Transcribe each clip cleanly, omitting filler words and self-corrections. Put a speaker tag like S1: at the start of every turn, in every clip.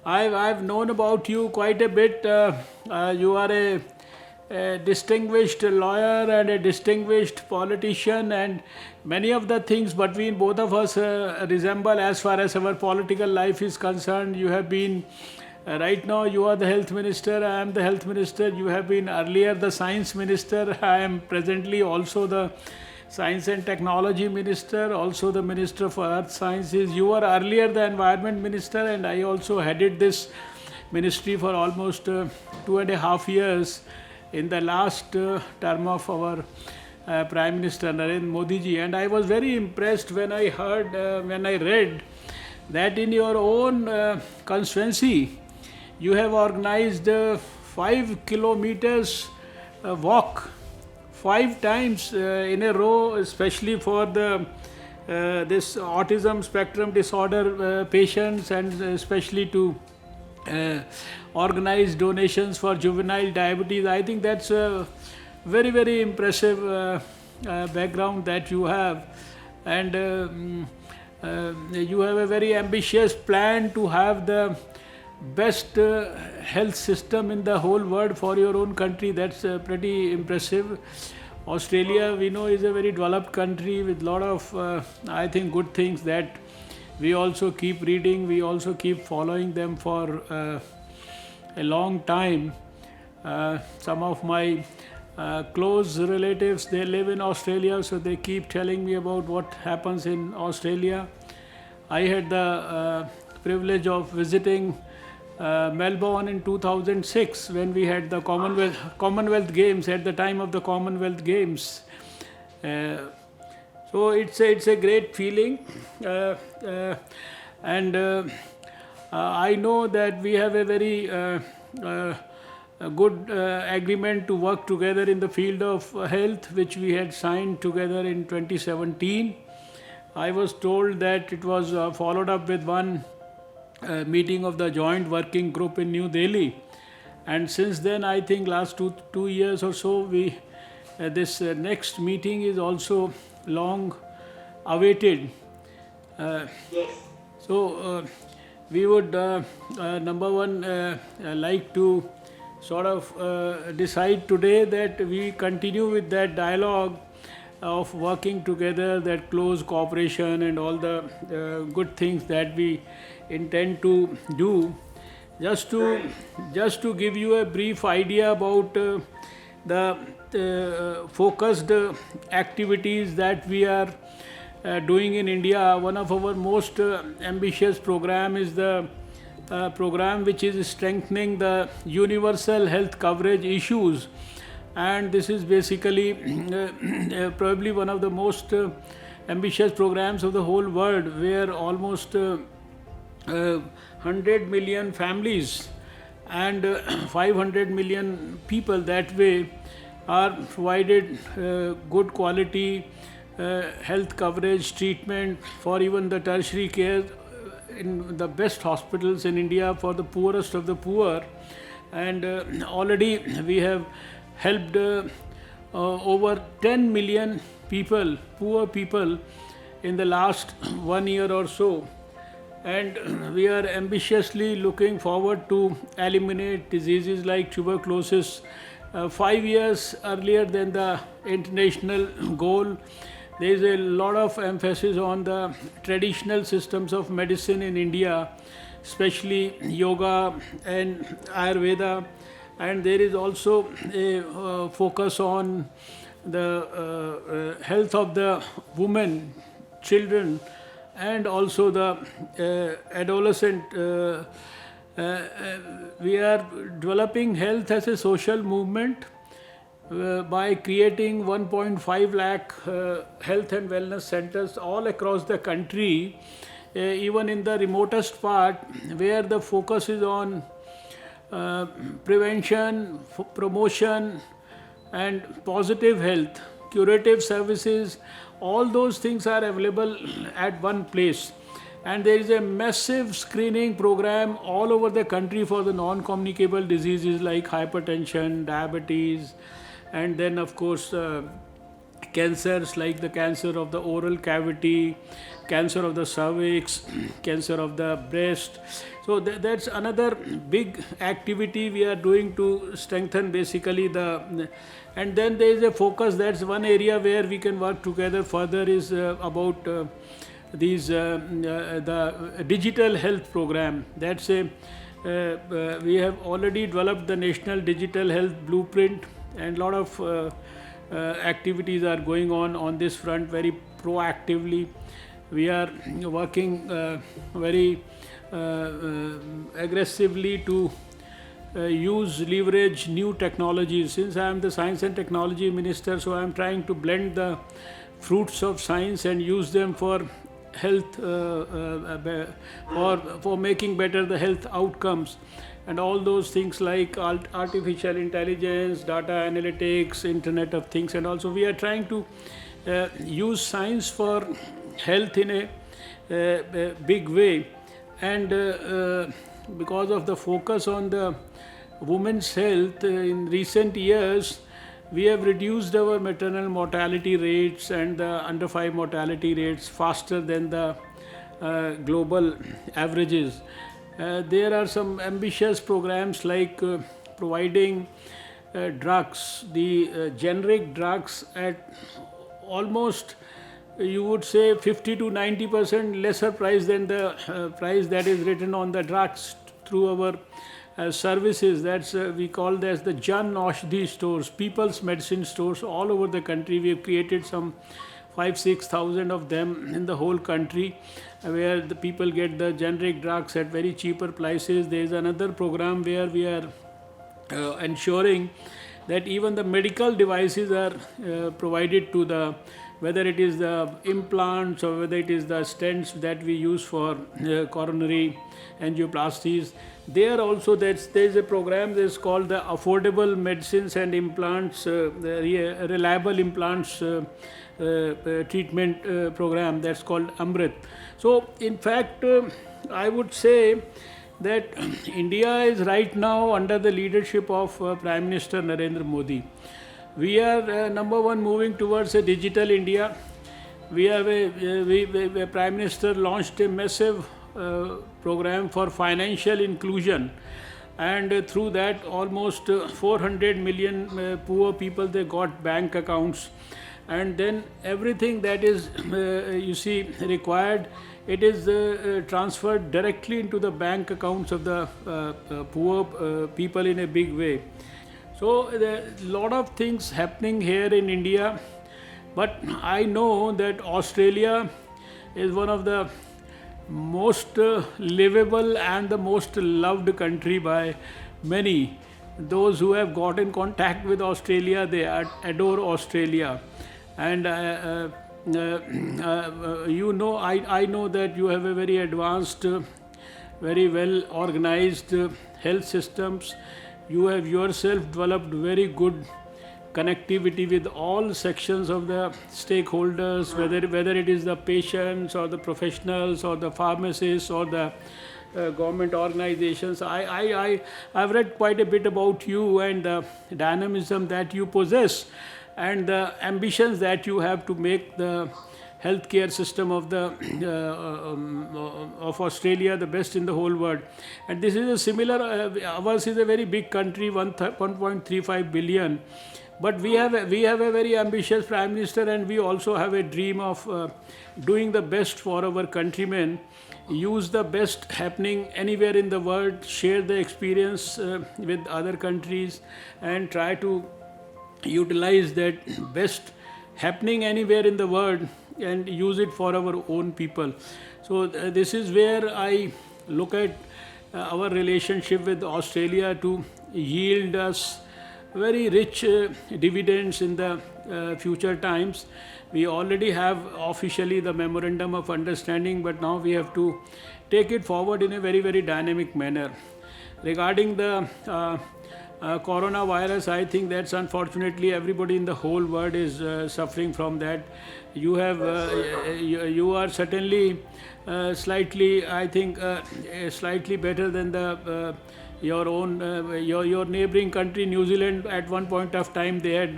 S1: I've known about you quite a bit. You are a distinguished lawyer and a distinguished politician, and many of the things between both of us resemble as far as our political life is concerned. You have been right now you are the health minister, I am the health minister. You have been earlier the science minister. I am presently also the Science and Technology Minister, also the Minister for Earth Sciences. You were earlier the Environment Minister, and I also headed this ministry for almost 2.5 years in the last term of our Prime Minister Narendra Modi ji. And I was very impressed when I heard, when I read that in your own constituency, you have organized 5 kilometers walk 5 times in a row, especially for the this autism spectrum disorder patients, and especially to organize donations for juvenile diabetes. I think that's a very impressive background that you have, and you have a very ambitious plan to have the best health system in the whole world for your own country. That's pretty impressive. Australia, we know, is a very developed country with a lot of, I think, good things that we also keep reading. We also keep following them for a long time. Some of my close relatives, they live in Australia, so they keep telling me about what happens in Australia. I had the privilege of visiting Melbourne in 2006 when we had the Commonwealth Games, at the time of the Commonwealth Games. So it's a great feeling, and I know that we have a very good agreement to work together in the field of health, which we had signed together in 2017. I was told that it was followed up with one meeting of the joint working group in New Delhi, and since then I think last two years or so, we this next meeting is also long awaited. So we would number one like to sort of decide today that we continue with that dialogue of working together, that close cooperation and all the good things that we intend to do. Just to give you a brief idea about the focused activities that we are doing in India. One of our most ambitious program is the program which is strengthening the universal health coverage issues, and this is basically probably one of the most ambitious programs of the whole world, where almost 100 million families and 500 million people that way are provided good quality health coverage treatment for even the tertiary care in the best hospitals in India for the poorest of the poor. And already we have helped over 10 million people, poor people, in the last 1 year or so. And we are ambitiously looking forward to eliminate diseases like tuberculosis 5 years earlier than the international goal. There is a lot of emphasis on the traditional systems of medicine in India, especially yoga and Ayurveda, and there is also a focus on the health of the women, children, and also the adolescent. We are developing health as a social movement by creating 1.5 lakh health and wellness centers all across the country, even in the remotest part, where the focus is on prevention, promotion, and positive health, curative services. All those things are available at one place. And there is a massive screening program all over the country for the non-communicable diseases like hypertension, diabetes, and then of course cancers like the cancer of the oral cavity, cancer of the cervix, cancer of the breast. So that's another big activity we are doing to strengthen basically the. And then there is a focus. That's one area where we can work together further is about the digital health program. That's a we have already developed the national digital health blueprint, and a lot of activities are going on this front very proactively. We are working very aggressively to leverage new technologies. Since I am the science and technology minister, so I am trying to blend the fruits of science and use them for health for making better the health outcomes, and all those things like artificial intelligence, data analytics, internet of things. And also we are trying to use science for health in a big way. And because of the focus on the women's health in recent years, we have reduced our maternal mortality rates and the under 5 mortality rates faster than the global averages. There are some ambitious programs like providing drugs, the generic drugs at almost, you would say, 50 to 90% lesser price than the price that is written on the drugs through our services. That's we call that as the Jan Aushadhi stores, people's medicine stores all over the country. We have created some 5,000-6,000 of them in the whole country, where the people get the generic drugs at very cheaper prices. There is another program where we are ensuring that even the medical devices are provided to the, whether it is the implants or whether it is the stents that we use for coronary angioplasties. There also there is a program that is called the Affordable Medicines and Implants, Reliable Implants Treatment Program, that's called Amrit. So in fact, I would say that India is right now under the leadership of Prime Minister Narendra Modi. We are number one moving towards a digital India. We have a Prime Minister launched a massive program for financial inclusion, and through that almost 400 million poor people, they got bank accounts. And then everything that is you see required, it is transferred directly into the bank accounts of the poor people in a big way. So there are a lot of things happening here in India, but I know that Australia is one of the most livable and the most loved country by many. Those who have got in contact with Australia, they adore Australia. And you know, I know that you have a very advanced, very well organized health systems. You have yourself developed very good connectivity with all sections of the stakeholders, whether it is the patients or the professionals or the pharmacists or the government organizations. I've read quite a bit about you and the dynamism that you possess and the ambitions that you have to make the healthcare system of the of Australia the best in the whole world. And this is a similar, ours is a very big country, 1.35 billion. But we have a very ambitious Prime Minister, and we also have a dream of doing the best for our countrymen, use the best happening anywhere in the world, share the experience with other countries, and try to utilize that best happening anywhere in the world and use it for our own people. So this is where I look at our relationship with Australia to yield us very rich dividends in the future times. We already have officially the memorandum of understanding, but now we have to take it forward in a very, very dynamic manner. Regarding the Coronavirus, I think that's unfortunately everybody in the whole world is suffering from that. You are certainly slightly, I think, slightly better than the your own your neighboring country, New Zealand. At one point of time, they had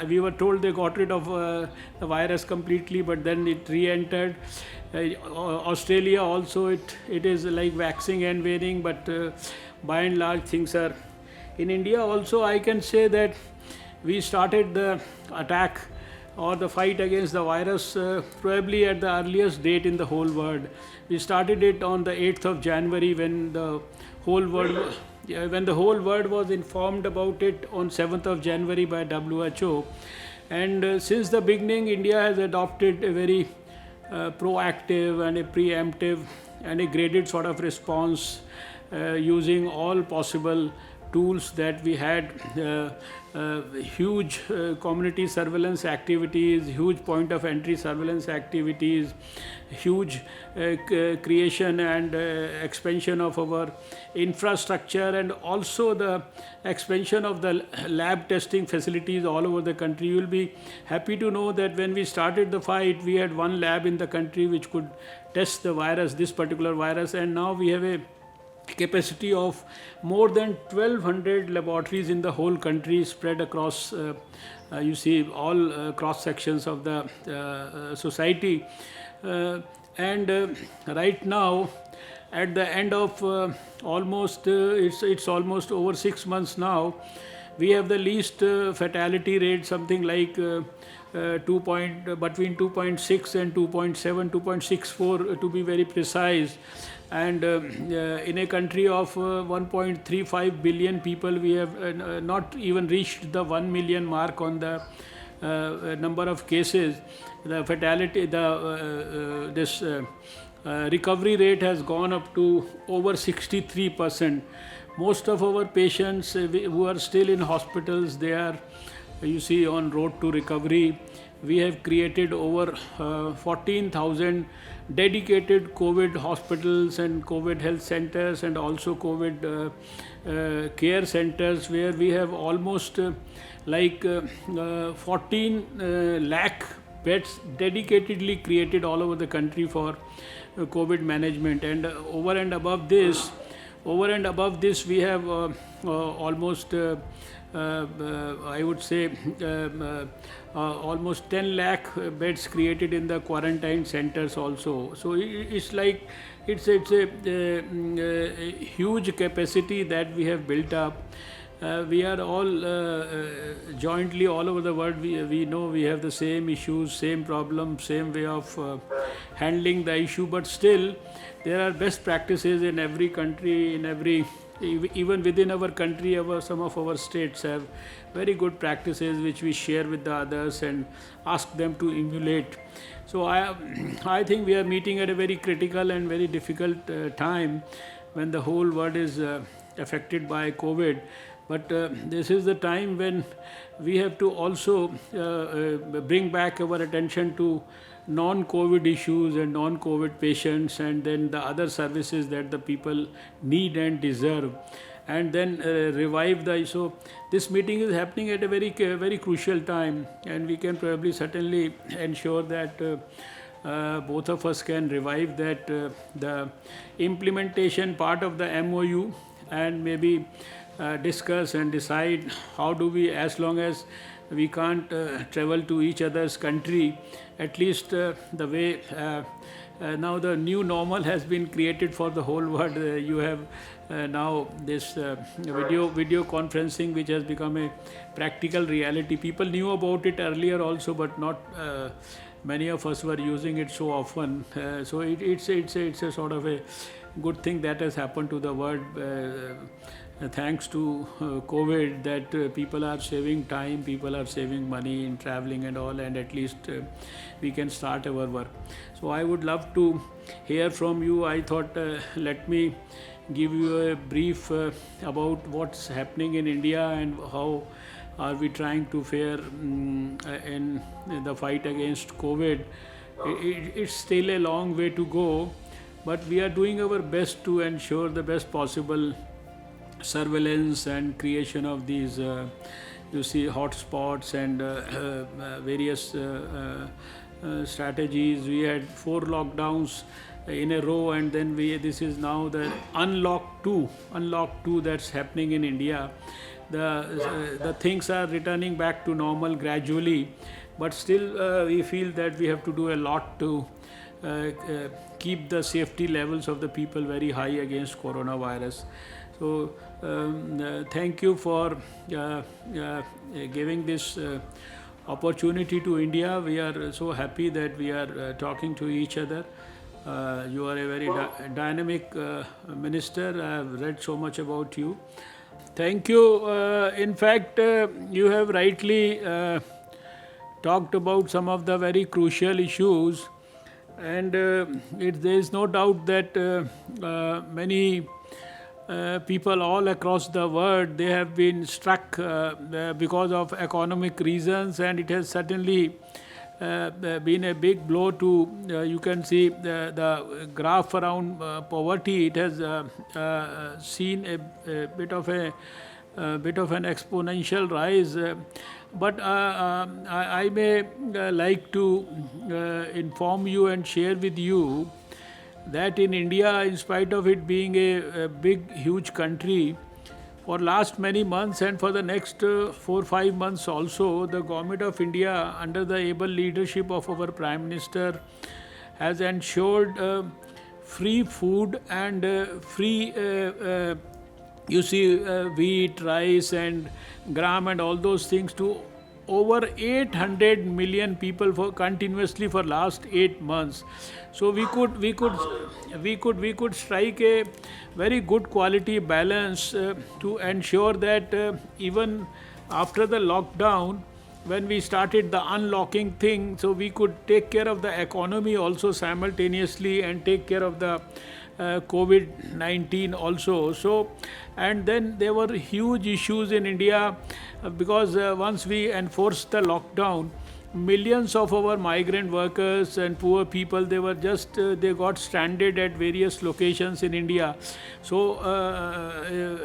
S1: we were told they got rid of the virus completely, but then it re-entered. Australia also, it is like waxing and waning, but by and large things are. In India also, I can say that we started the attack or the fight against the virus probably at the earliest date in the whole world. We started it on the 8th of January, when the whole world when the whole world was informed about it on 7th of January by WHO. And since the beginning, India has adopted a very proactive and a preemptive and a graded sort of response, using all possible tools that we had, huge community surveillance activities, huge point of entry surveillance activities, huge creation and expansion of our infrastructure, and also the expansion of the lab testing facilities all over the country. You will be happy to know that when we started the fight, we had one lab in the country which could test the virus, this particular virus, and now we have a capacity of more than 1200 laboratories in the whole country, spread across you see all cross sections of the society. And right now, at the end of almost it's almost over 6 months now, we have the least fatality rate, something like between 2.6 and 2.7, 2.64 to be very precise. And in a country of 1.35 billion people, we have not even reached the 1 million mark on the number of cases. The fatality, this recovery rate has gone up to over 63%. Most of our patients who are still in hospitals, they are, you see, on road to recovery. We have created over 14,000 dedicated COVID hospitals and COVID health centers, and also COVID care centers, where we have almost 14 lakh beds dedicatedly created all over the country for COVID management. And over and above this, we have almost I would say almost 10 lakh beds created in the quarantine centers also. So it's like it's a huge capacity that we have built up. We are all jointly all over the world. We know we have the same issues, same problems, same way of handling the issue, but still there are best practices in every country, even within our country. Some of our states have very good practices which we share with the others and ask them to emulate. So I think we are meeting at a very critical and very difficult time, when the whole world is affected by COVID. But this is the time when we have to also bring back our attention to non-COVID issues and non-COVID patients, and then the other services that the people need and deserve, and then revive the. So this meeting is happening at a very crucial time, and we can probably certainly ensure that both of us can revive that the implementation part of the MOU, and maybe discuss and decide how do we, as long as we can't travel to each other's country, at least the way now the new normal has been created for the whole world. You have now this video conferencing, which has become a practical reality. People knew about it earlier also, but not many of us were using it so often. So it's a sort of a good thing that has happened to the world. Thanks to COVID, that people are saving time, people are saving money in traveling and all, and at least we can start our work. So I would love to hear from you. I thought let me give you a brief about what's happening in India and how are we trying to fare in the fight against COVID. It's still a long way to go, but we are doing our best to ensure the best possible surveillance and creation of these you see hotspots and various strategies. We had 4 lockdowns in a row, and then we this is now the unlock 2 that's happening in India. The things are returning back to normal gradually, but still we feel that we have to do a lot to keep the safety levels of the people very high against coronavirus. So thank you for giving this opportunity to India. We are so happy that we are talking to each other. You are a very dynamic minister. I have read so much about you. Thank you. In fact, you have rightly talked about some of the very crucial issues, and there is no doubt that many people all across the world, they have been struck because of economic reasons, and it has certainly been a big blow to you can see the graph around poverty. It has seen a bit of an exponential rise, but I may like to inform you and share with you that in India, in spite of it being a big, huge country, for last many months and for the next 4-5 months also, the government of India, under the able leadership of our Prime Minister, has ensured free food and free, wheat, rice, and gram, and all those things to over 800 million people for continuously for last 8 months. So we could strike a very good quality balance to ensure that even after the lockdown, when we started the unlocking thing, so we could take care of the economy also simultaneously and take care of the COVID-19 also. So, and then there were huge issues in India because once we enforced the lockdown, millions of our migrant workers and poor people, they were just they got stranded at various locations in India. So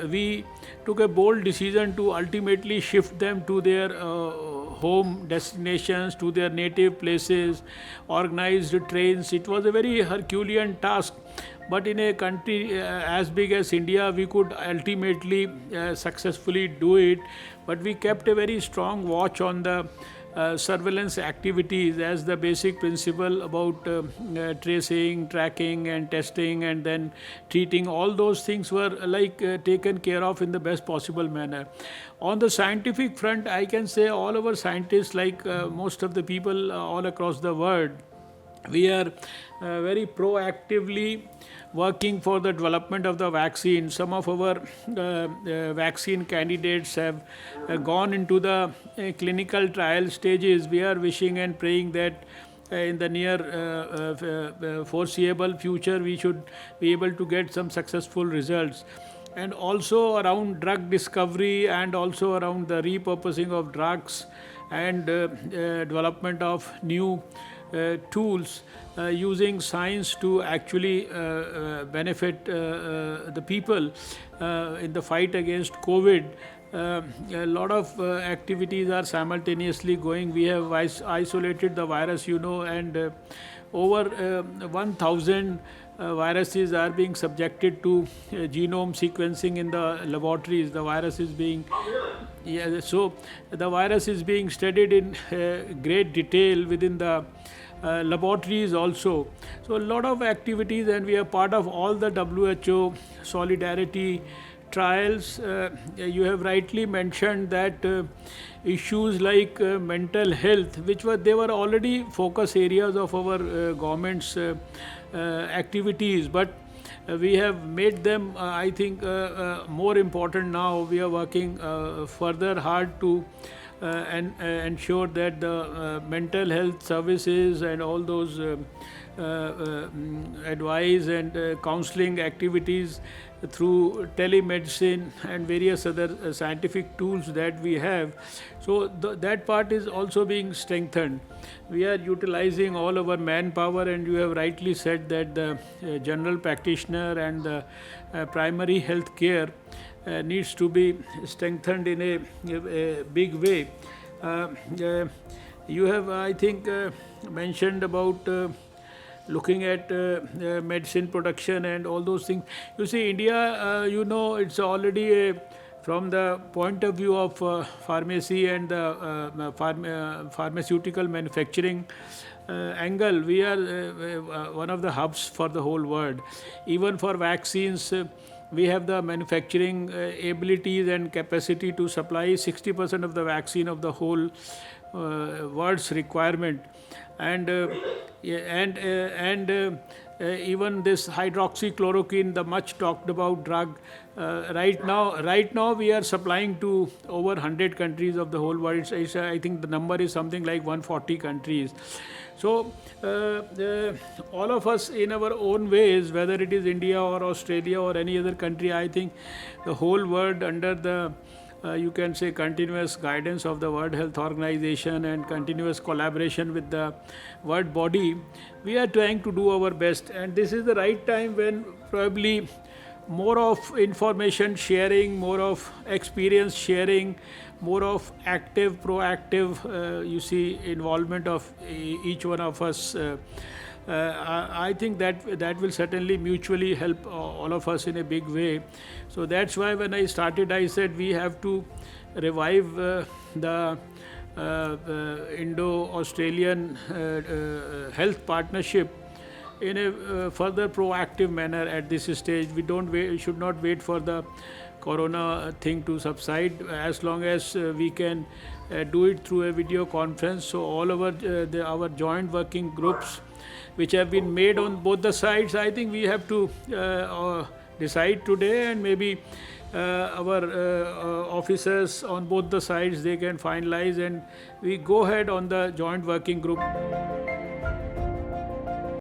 S1: we took a bold decision to ultimately shift them to their home destinations, to their native places, organized trains. It was a very Herculean task, but in a country as big as India, we could ultimately successfully do it. But we kept a very strong watch on the surveillance activities as the basic principle about tracing, tracking, and testing, and then treating. All those things were taken care of in the best possible manner. On the scientific front, I can say all our scientists, like most of the people all across the world, we are very proactively working for the development of the vaccine. Some of our vaccine candidates have gone into the clinical trial stages. We are wishing and praying that in the near foreseeable future we should be able to get some successful results. And also around drug discovery, and also around the repurposing of drugs, and development of new tools using science to actually benefit the people in the fight against COVID. A lot of activities are simultaneously going. We have isolated the virus, and over 1,000 viruses are being subjected to genome sequencing in the laboratories. The virus is being so the virus is being studied in great detail within the laboratories also. So a lot of activities, and we are part of all the WHO solidarity trials. You have rightly mentioned that issues like mental health, they were already focus areas of our government's activities, but we have made them, I think, more important now. We are working further hard to ensure that the mental health services and all those advice and counseling activities through telemedicine and various other scientific tools that we have. So that part is also being strengthened. We are utilizing all our manpower, and you have rightly said that the general practitioner and the primary health care, needs to be strengthened in a big way. Uh, uh, you have, I think, mentioned about looking at medicine production and all those things. You see, India, it's already from the point of view of pharmacy and the pharmaceutical manufacturing angle, we are one of the hubs for the whole world. Even for vaccines, we have the manufacturing abilities and capacity to supply 60% of the vaccine of the whole world's requirement. And even this hydroxychloroquine, the much talked about drug, right now we are supplying to over 100 countries of the whole world. I think the number is something like 140 countries. So all of us in our own ways, whether it is India or Australia or any other country, I think the whole world under the you can say continuous guidance of the World Health Organization and continuous collaboration with the world body, we are trying to do our best. And this is the right time when probably more of information sharing, more of experience sharing, more of active, proactive, involvement of each one of us. I think that will certainly mutually help all of us in a big way. So that's why when I started, I said we have to revive the Indo-Australian health partnership in a further proactive manner at this stage. We should not wait for the corona thing to subside. As long as we can do it through a video conference, so all our joint working groups which have been made on both the sides, I think we have to decide today, and maybe our officers on both the sides, they can finalize and we go ahead on the joint working group.